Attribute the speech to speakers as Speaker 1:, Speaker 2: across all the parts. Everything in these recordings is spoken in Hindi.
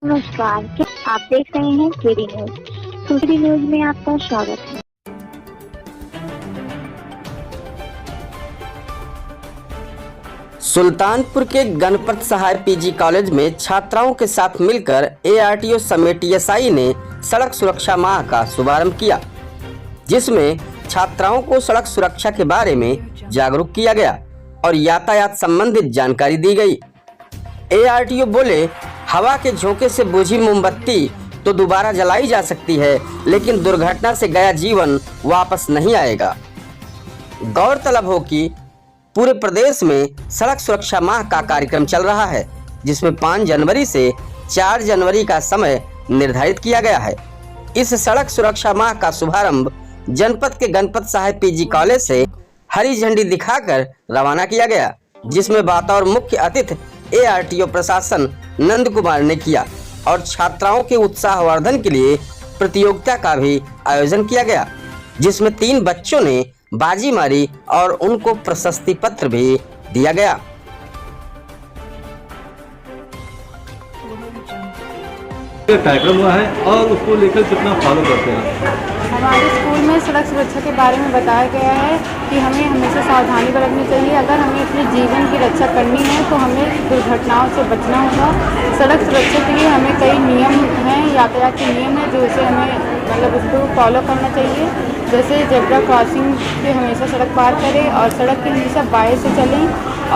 Speaker 1: नमस्कार, क्या आप देख रहे हैं केडी न्यूज। केडी न्यूज में आपका स्वागत है।
Speaker 2: सुल्तानपुर के गणपत सहाय पीजी कॉलेज में छात्राओं के साथ मिलकर एआरटीओ समेत एएसआई ने सड़क सुरक्षा माह का शुभारंभ किया, जिसमें छात्राओं को सड़क सुरक्षा के बारे में जागरूक किया गया और यातायात संबंधित जानकारी दी गई। एआरटीओ बोले, हवा के झोंके से बुझी मोमबत्ती तो दोबारा जलाई जा सकती है, लेकिन दुर्घटना से गया जीवन वापस नहीं आएगा। गौरतलब हो कि पूरे प्रदेश में सड़क सुरक्षा माह का कार्यक्रम चल रहा है, जिसमें 5 जनवरी से 4 जनवरी का समय निर्धारित किया गया है। इस सड़क सुरक्षा माह का शुभारंभ जनपद के गणपत सहाय पीजी कॉलेज से हरी झंडी दिखाकर रवाना किया गया, जिसमें बतौर मुख्य अतिथि एआरटीओ प्रशासन नंद कुमार ने किया और छात्राओं के उत्साहवर्धन के लिए प्रतियोगिता का भी आयोजन किया गया, जिसमें 3 बच्चों ने बाजी मारी और उनको प्रशस्ति पत्र भी दिया गया।
Speaker 3: कार्यक्रम हुआ है और उसको लेकर कितना फॉलो करते हैं?
Speaker 4: हमारे स्कूल में सड़क सुरक्षा के बारे में बताया गया है कि हमें हमेशा सावधानी बरतनी चाहिए। अगर हमें अपने जीवन की रक्षा करनी है तो हमें दुर्घटनाओं से बचना होगा। सड़क सुरक्षा के लिए हमें कई नियम हैं, यातायात के नियम हैं, जो उसे हमें उसको फॉलो करना चाहिए। जैसे जेब्रा क्रॉसिंग पे हमेशा सड़क पार करें और सड़क के हमेशा बाएं से चलें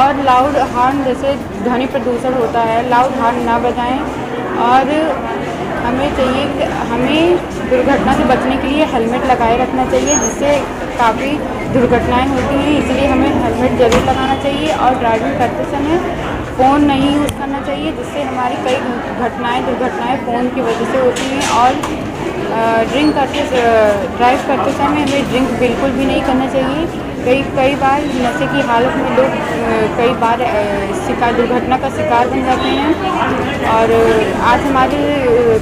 Speaker 4: और लाउड हॉर्न, जैसे ध्वनि प्रदूषण होता है, लाउड हॉर्न ना बजाएं। और हमें चाहिए कि हमें दुर्घटना से बचने के लिए हेलमेट लगाए रखना चाहिए, जिससे काफ़ी दुर्घटनाएं होती हैं, इसलिए हमें हेलमेट ज़रूर लगाना चाहिए। और ड्राइविंग करते समय फ़ोन नहीं यूज़ करना चाहिए, जिससे हमारी कई दुर्घटनाएं फ़ोन की वजह से होती हैं। और ड्राइव करते समय हमें ड्रिंक बिल्कुल भी नहीं करना चाहिए। कई बार नशे की हालत में लोग कई बार दुर्घटना का शिकार बन जाते हैं। और आज हमारे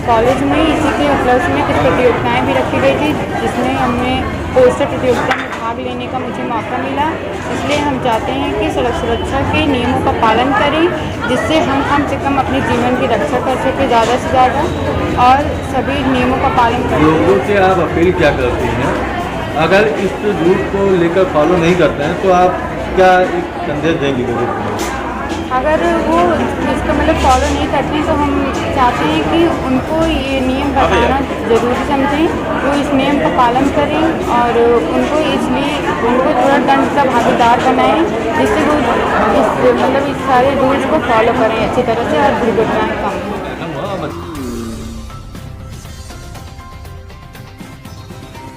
Speaker 4: कॉलेज में इसी के उपलक्ष्य में कुछ प्रतियोगिताएं भी रखी गई थी, जिसमें हमने पोस्टर प्रतियोगिता में भाग लेने का मुझे मौका मिला। इसलिए हम चाहते हैं कि सड़क सुरक्षा के नियमों का पालन करें, जिससे हम कम से कम अपने जीवन की रक्षा कर सकें ज़्यादा से ज़्यादा, और सभी नियमों का पालन करें।
Speaker 3: लोगों से आप अपील क्या करती हैं? अगर इस रूट को लेकर फॉलो नहीं करते हैं तो आप क्या एक संदेश देंगे लोगों को?
Speaker 4: अगर वो इसका फॉलो नहीं करते तो हम चाहते हैं कि उनको ये नियम बताना ज़रूरी समझें, वो इस नियम का पालन करें और उनको थोड़ा दंड का भागीदार बनाएं, जिससे वो इस सारे रूल्स को फॉलो करें अच्छी तरह से और दुर्घटनाएं कम हों।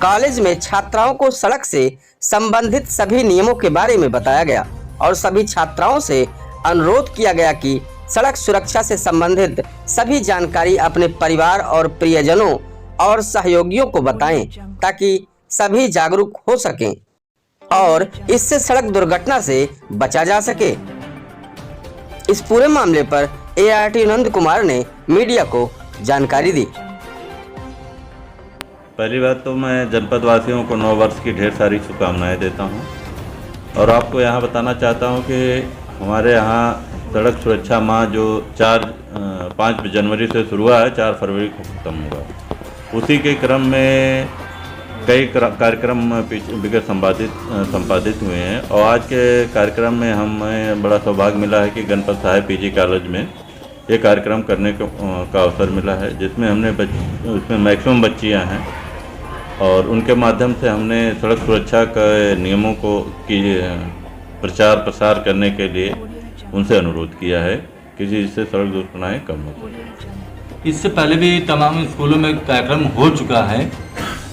Speaker 2: कॉलेज में छात्राओं को सड़क से संबंधित सभी नियमों के बारे में बताया गया और सभी छात्राओं से अनुरोध किया गया कि सड़क सुरक्षा से संबंधित सभी जानकारी अपने परिवार और प्रियजनों और सहयोगियों को बताएं, ताकि सभी जागरूक हो सकें और इससे सड़क दुर्घटना से बचा जा सके। इस पूरे मामले पर एआरटीओ नंद कुमार ने मीडिया को जानकारी दी।
Speaker 5: पहली बात तो मैं जनपद वासियों को नव वर्ष की ढेर सारी शुभकामनाएं देता हूं और आपको यहां बताना चाहता हूं कि हमारे यहां सड़क सुरक्षा माह जो 5 जनवरी से शुरू हुआ है, 4 फरवरी को ख़त्म होगा। उसी के क्रम में कई कार्यक्रम विगत संपादित हुए हैं और आज के कार्यक्रम में हमें बड़ा सौभाग्य मिला है कि गणपत सहाय पीजी कॉलेज में ये कार्यक्रम करने का अवसर मिला है, जिसमें उसमें मैक्सिमम बच्चियाँ हैं और उनके माध्यम से हमने सड़क सुरक्षा के नियमों को प्रचार प्रसार करने के लिए उनसे अनुरोध किया है कि जिससे सड़क दुर्घटनाएं कम हो सकें।
Speaker 3: इससे पहले भी तमाम स्कूलों में कार्यक्रम हो चुका है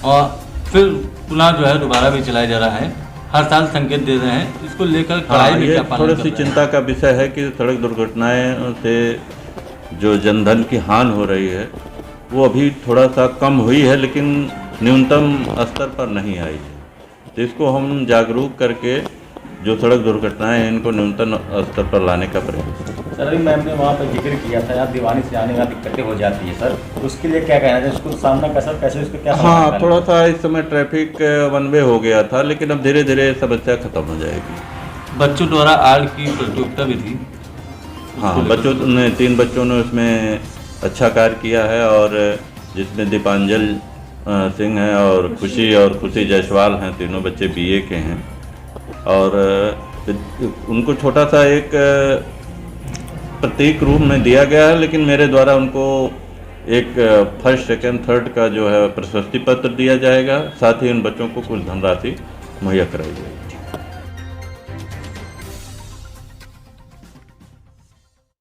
Speaker 3: और फिर पुनः दोबारा भी चलाया जा रहा है। हर साल संकेत दे रहे हैं, इसको लेकर कड़ाई में क्या पालन कर रहे हैं?
Speaker 5: थोड़ी सी चिंता का विषय है कि सड़क दुर्घटनाएं से जो जनधन की हानि हो रही है वो अभी थोड़ा सा कम हुई है, लेकिन न्यूनतम स्तर पर नहीं आई है। तो इसको हम जागरूक करके जो सड़क दुर्घटनाएं हैं इनको न्यूनतम स्तर पर लाने का प्रयास।
Speaker 6: सर, अभी मैम ने वहाँ पर जिक्र किया था यार, दीवानी से आने में दिक्कतें हो जाती है सर, उसके लिए क्या कहना है? उसको सामना कैसे उसको क्या?
Speaker 5: हाँ, थोड़ा सा इस समय ट्रैफिक वन वे हो गया था, लेकिन अब धीरे धीरे समस्या खत्म हो जाएगी।
Speaker 3: बच्चों द्वारा आर्ट की प्रतियोगिता भी थी।
Speaker 5: हाँ, बच्चों ने 3 बच्चों ने उसमें अच्छा कार्य किया है, और जिसमें दीपांजल सिंह हैं और खुशी जायसवाल हैं, तीनों बच्चे बीए के हैं। और उनको छोटा सा एक प्रतीक रूप में दिया गया है, लेकिन मेरे द्वारा उनको एक फर्स्ट सेकंड थर्ड का जो है प्रशस्ति पत्र दिया जाएगा। साथ ही उन बच्चों को कुछ धनराशि मुहैया कराई जाएगी।